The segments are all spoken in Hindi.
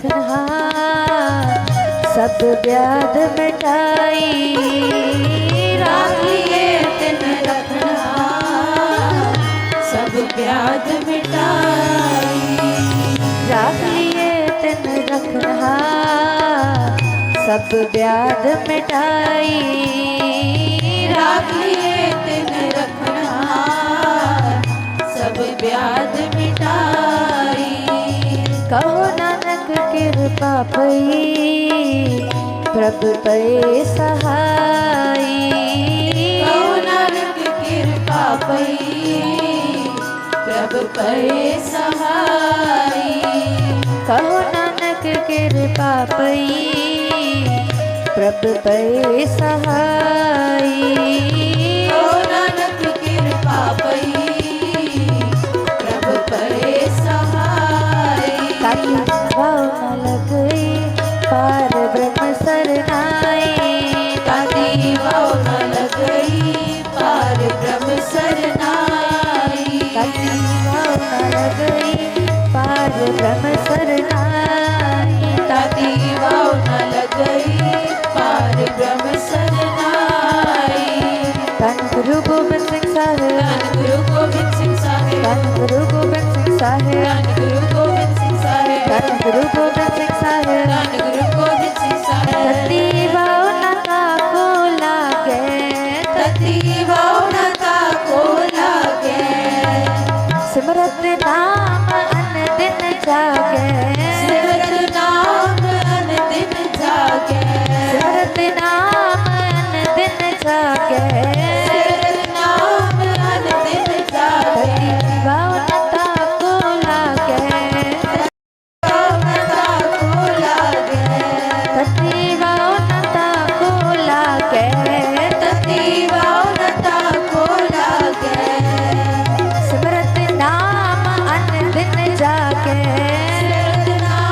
रखनहार सब व्याध मिटाई। राख लिए तिन रखनहार सब व्याध मिटाई। राख लिए तिन रखनहार सब व्याध मिटाई। राख लिए तिन रखनहार सब व्याध मिटाई। कहो नानक कृपा पई प्रभु पए सहाई। कहो नानक कृपा पई प्रभु पए सहाई। कहो नानक कृपा पई प्रभु पए सहाई। कहो नानक कृपा पई प्रभु पए सहाई। ताकि भाव न लगई पार ब्रह्म सरनाई। ताकि भाव न लगई पार ब्रह्म सरनाई। ताकि भाव न लगई पार ब्रह्म सरनाई। ताकि भाव न लगई पार ब्रह्म सरनाई। धन गुरु गोबिंद सिंह साहिब। धन गुरु गोबिंद सिंह साहिब। धन गुरु गोबिंद सिंह साहिब। धन गुरु गोबिंद सिंह साहिब। धन गुरु गोबिंद सिंह साहिब। धन गुरु गोबिंद सिंह साहिब। तती भावनता को लागे। तती भावनता को लागे। सिमरत नाम अन दिन जागे। सिमरत नाम अन दिन जागे। सिमरत नाम अन दिन जागे। सिमरत नाम अन दिन जागे। तती भावनता को लागे। भावनता को लागे। तती भावनता को लागे। तती भावनता को लागे। सिमरत नाम अन दिन जागे। सिमरत नाम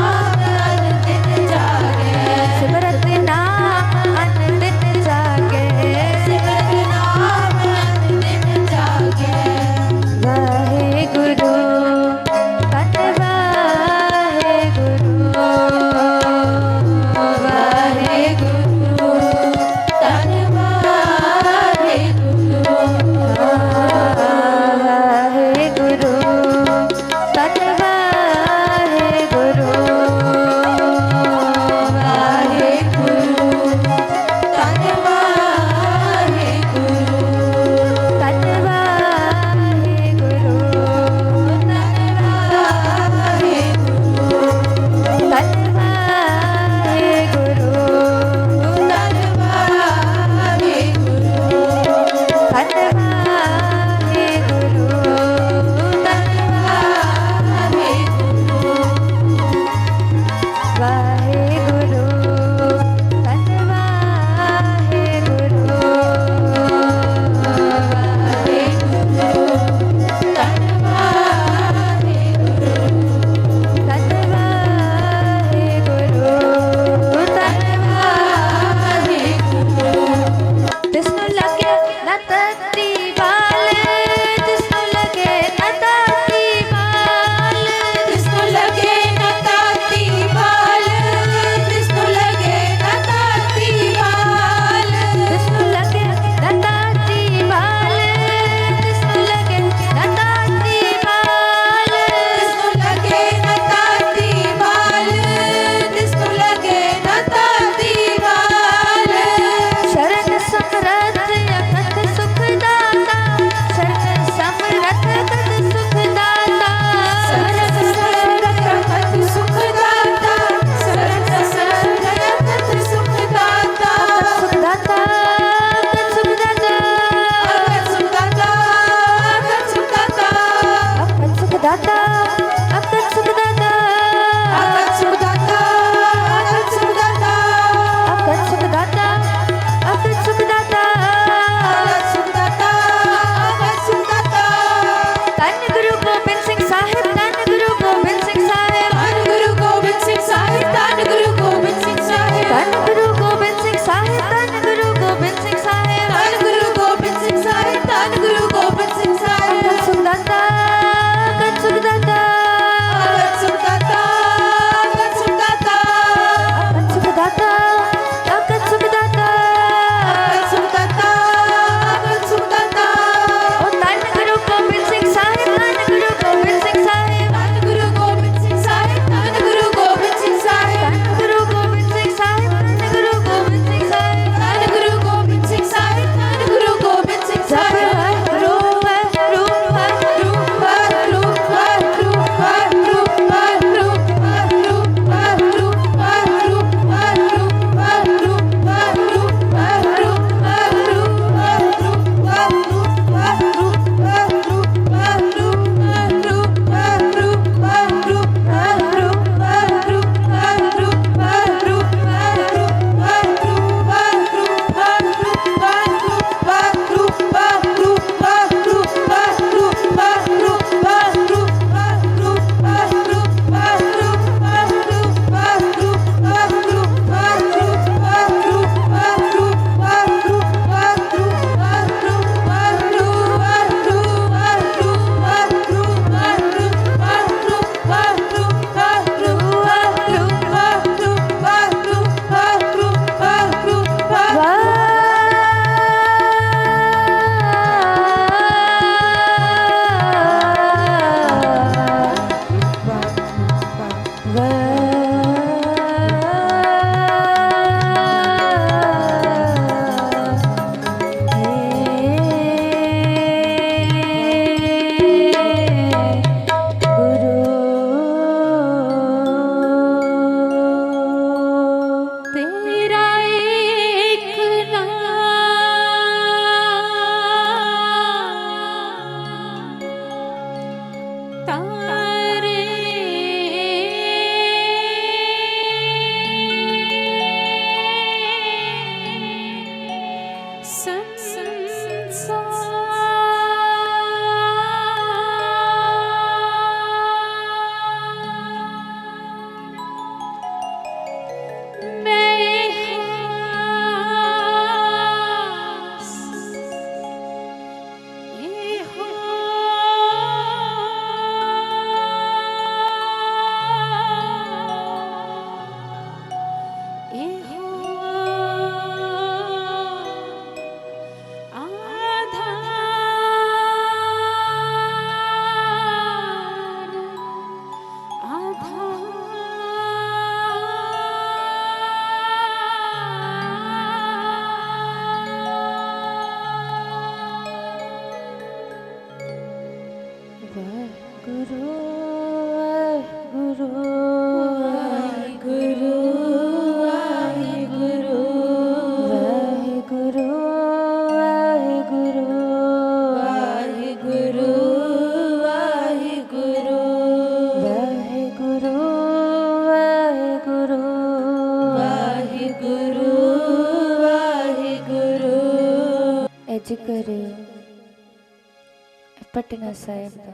पटना साहिब का।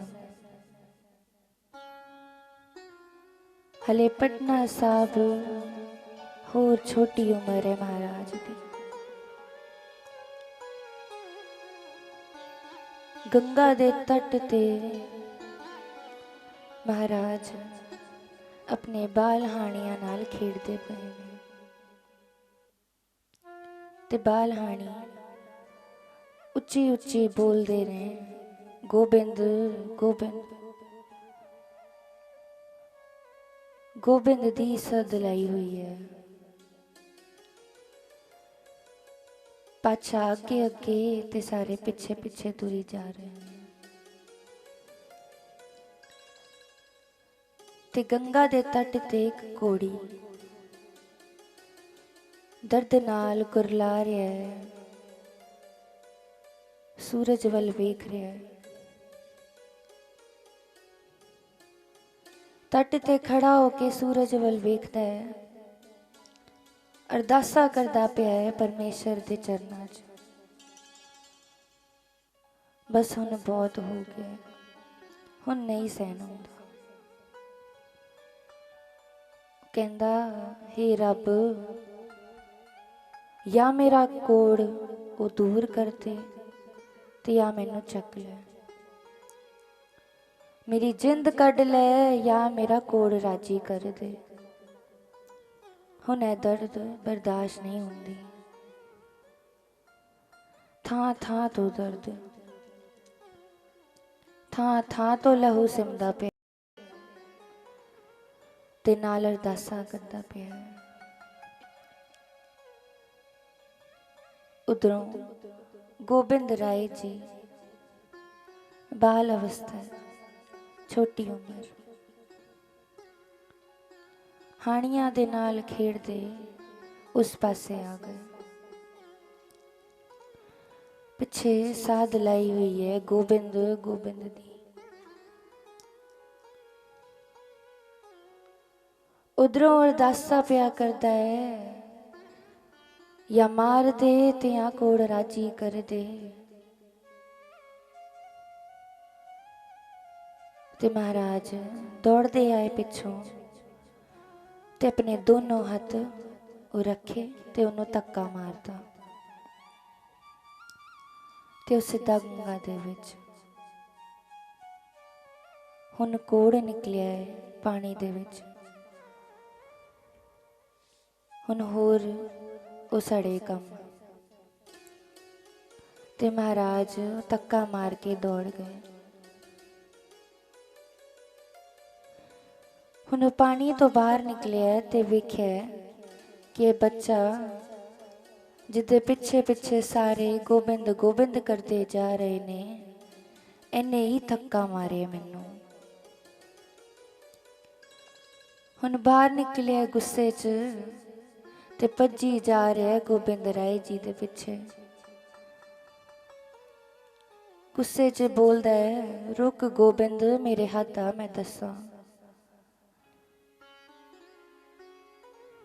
हले पटना साहिब होर छोटी उम्र है महाराज दी। गंगा दे तट ते महाराज अपने बाल हाणियां नाल खेडदे पए ने ते बाल हाणी उच्ची उच्ची बोलदे ने, गोबिंद गोबिंद गोबिंद दी सद लाई हुई है। पाछा अगे अगे ते सारे पिछे पिछे तुरी जा रहे हैं। ते गंगा दे तट ते एक घोड़ी दर्द नाल कुरला रहा है, सूरज वल वेख रहा है। तट ते खड़ा होके सूरज वल वेखदा है, अरदासा करदा पिया है परमेश्वर दे चरनां च। बस हुण बहुत हो गया, हुण नहीं सहन होंदा। कहंदा हे रब, या मेरा कोड़ वो दूर कर दे ते या मैनू चक ले, मेरी जिंद कढ ले या मेरा कोड़ राजी कर दे। हुण ऐ दर्द बर्दाश्त नहीं होंदी। थां थां तो दर्द, थां थां तो लहू सिमदा पिया ते नाल अरदासा करदा पिया है। उधरों गोबिंद राय जी बाल अवस्था, छोटी उम्र, हाणियां दे नाल खेडदे उस पासे आ गए। पिछे साध लाई हुई है गोबिंद गोबिंद दी। उधरों अरदासा पिया करदा है, या मार दे ते या कोड़ राजी कर दे। ते महाराज दौड़ते आए पिछों ते अपने दोनों हाथ वो रखे ते उन्होंने धक्का मारता ते उस सीधा गंगा दे विच। हुण कोड़ निकलिया है पानी दे विच। हुण होर वो सड़े कम ते महाराज धक्का मार के दौड़ गए। हुण पानी तो बाहर निकलिया ते वेख्या कि ये बच्चा जिदे पिछे पिछे सारे गोबिंद गोबिंद करते जा रहे ने, इन्हें ही धक्का मारे मैनू। हुण बाहर निकलिया गुस्से च ते भज्जी जा रहा है गोबिंद राय जी दे पिछे। गुस्से च बोलदा है, रुक गोबिंद मेरे हाथ आ मैं दसा।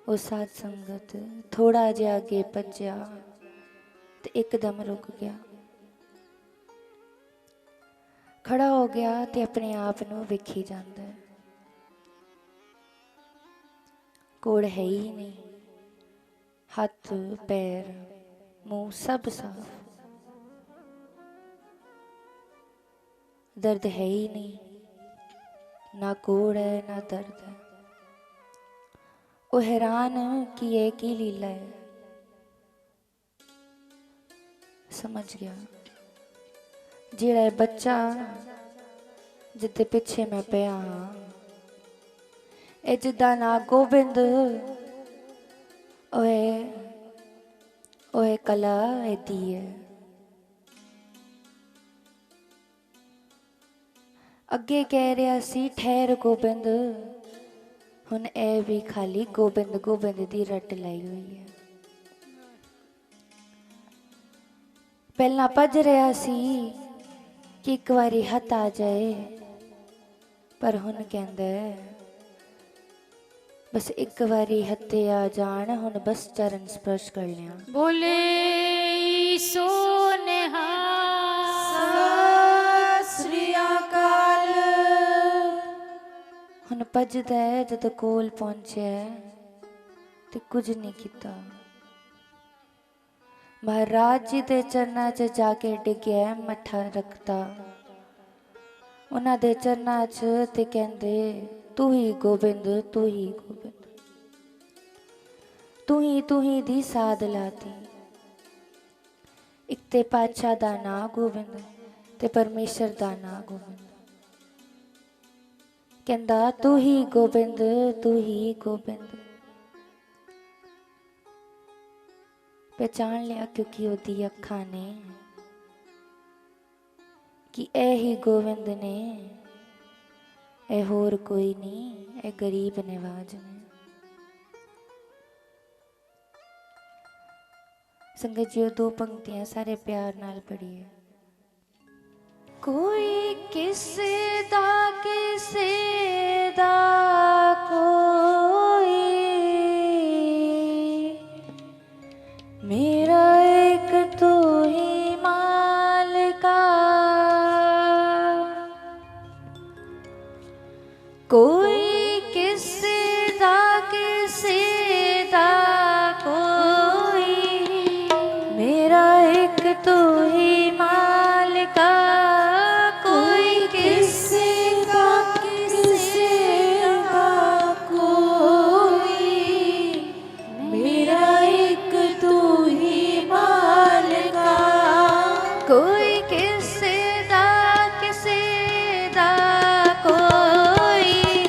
वो साध संगत थोड़ा जिहा अगे भज्या ते एकदम रुक गया, खड़ा हो गया ते अपने आप नू वेखी जांदा है। कोड़ है ही नहीं, हाथ पैर मुंह सब साफ, दर्द है ही नहीं, ना कोड़ है ना दर्द है। वो हैरान कि ये की लीला है। समझ गया जेड़ा बच्चा जिदे पिछे मैं पिया हाँ, ए जिदा ना गोबिंद ओए ओए कला एदी है। अगे कह रहा सी ठहर गोबिंद, हुण ए भी खाली गोबिंद गोबिंद दी रट लाई हुई है। पहला भज रहा सी कि एक बारी हथ आ जाए, पर हुण कहंदा बस एक बारी हथे आ जान, हुण बस चरण स्पर्श कर लिया। बोले सो निहाल। सत श्री ਹੁਣ ਭੱਜਦਾ ਹੈ ਜਦੋਂ ਕੋਲ ਪਹੁੰਚਿਆ ਤੇ ਕੁਝ ਨਹੀਂ ਕੀਤਾ। ਮਹਾਰਾਜ ਜੀ ਦੇ ਚਰਨਾਂ 'ਚ ਜਾ ਕੇ ਡਿੱਗਿਆ, ਮੱਥਾ ਰੱਖਦਾ ਉਹਨਾਂ ਦੇ ਚਰਨਾਂ 'ਚ ਤੇ ਕਹਿੰਦੇ ਤੂੰ ਹੀ ਗੋਬਿੰਦ, ਤੂੰ ਹੀ ਗੋਬਿੰਦ, ਤੂੰ ਹੀ ਦੀ ਸਾਧ ਲਾਤੀ। ਇੱਕ ਤੇ ਪਾਤਸ਼ਾਹ ਦਾ ਨਾਂ ਗੋਬਿੰਦ ਤੇ ਪਰਮੇਸ਼ਰ ਦਾ ਨਾਂ ਗੋਬਿੰਦ। ਕਹਿੰਦਾ ਤੂੰ ਹੀ ਗੋਬਿੰਦ, ਤੂੰ ਹੀ ਗੋਬਿੰਦ। ਪਹਿਚਾਣ ਲਿਆ ਕਿਉਂਕਿ ਉਹਦੀ ਅੱਖਾਂ ਨੇ ਕਿ ਇਹ ਹੀ ਗੋਬਿੰਦ ਨੇ, ਇਹ ਹੋਰ ਕੋਈ ਨਹੀਂ, ਇਹ ਗਰੀਬ ਨਿਵਾਜ ਨੇ। ਸੰਗਤ ਜੀ ਦੋ ਪੰਕਤੀਆਂ ਸਾਰੇ ਪਿਆਰ ਨਾਲ ਪੜ੍ਹੀਏ। ਕੋਈ ਕਿਸੇ ਦਾ ਕੋਈ, ਮੇਰਾ ਇੱਕ ਤੂੰ ਹੀ ਮਾਲਿਕਾ। ਕੋਈ ਕਿਸੇ ਦਾ ਕੋਈ, ਮੇਰਾ ਇੱਕ ਤੂੰ ਹੀ ਮਾਲਿਕਾ। ਕੋਈ ਕਿਸੇ ਦਾ ਕੋਈ, ਮੇਰਾ ਇੱਕ ਤੂੰ ਹੀ ਮਾਲਿਕਾ। ਕੋਈ ਕਿਸੇ ਦਾ ਕੋਈ,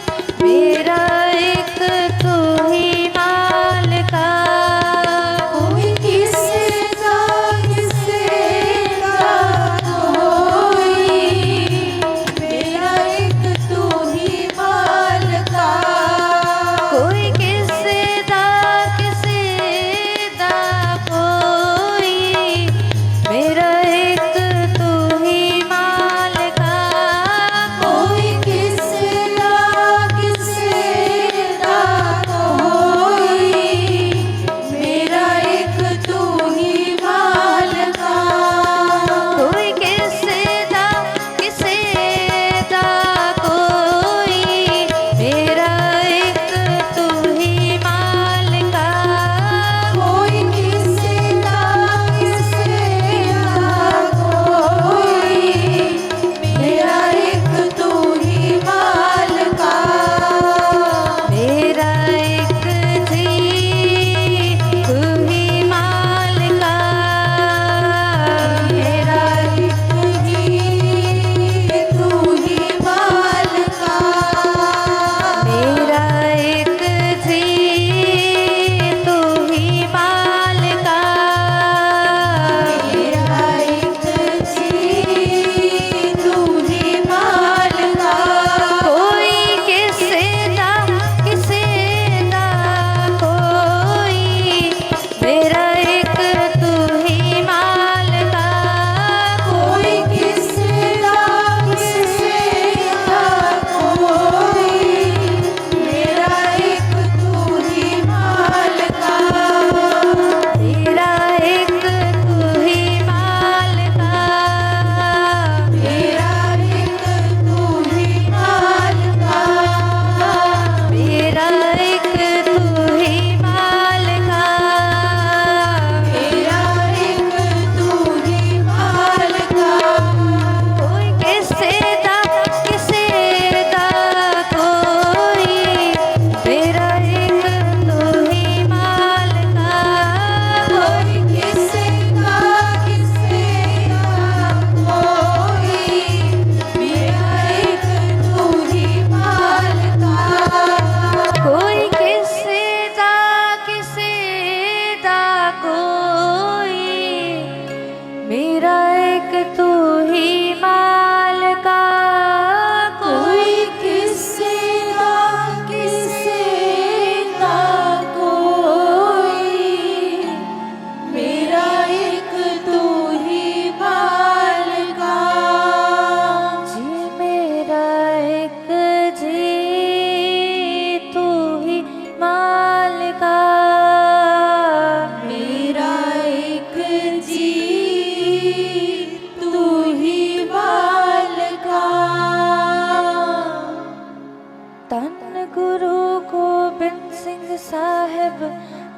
गुरु गोबिंद सिंह साहिब,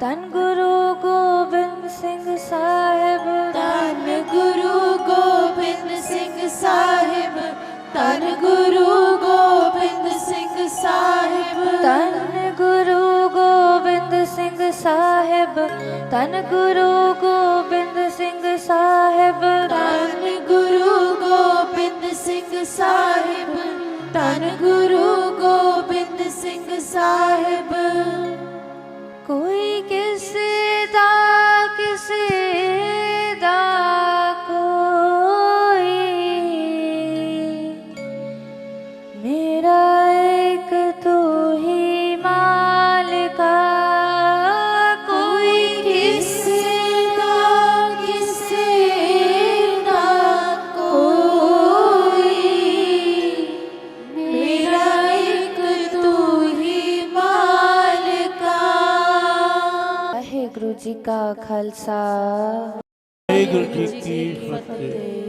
धन गुरु गोबिंद सिंह साहिब, ਧੰਨ ਗੁਰੂ ਗੋਬਿੰਦ ਸਿੰਘ ਸਾਹਿਬ, ਧੰਨ ਗੁਰੂ ਗੋਬਿੰਦ ਸਿੰਘ ਸਾਹਿਬ, ਧੰਨ ਗੁਰੂ ਗੋਬਿੰਦ ਸਿੰਘ ਸਾਹਿਬ, ਧੰਨ ਗੁਰੂ ਗੋਬਿੰਦ ਸਿੰਘ ਸਾਹਿਬ, ਧੰਨ ਗੁਰੂ ਗੋਬਿੰਦ ਸਿੰਘ ਸਾਹਿਬ, ਧੰਨ ਗੁਰੂ ਗੋਬਿੰਦ ਸਿੰਘ ਸਾਹਿਬ। ਕੋਈ ਕਿਸੇ ਦਾ ਕੋਈ, ਮੇਰਾ ਇੱਕ ਤੂੰ ਹੀ ਮਾਲਿਕਾ, ਕੋਈ ਕਿਸੇ ਦਾ ਕੋਈ, ਮੇਰਾ ਇੱਕ ਤੂੰ ਹੀ ਮਾਲਿਕਾ। ਵਾਹਿਗੁਰੂ ਜੀ ਕਾ ਖਾਲਸਾ, ਵਾਹਿਗੁਰੂ ਜੀ ਕੀ ਫਤਿਹ।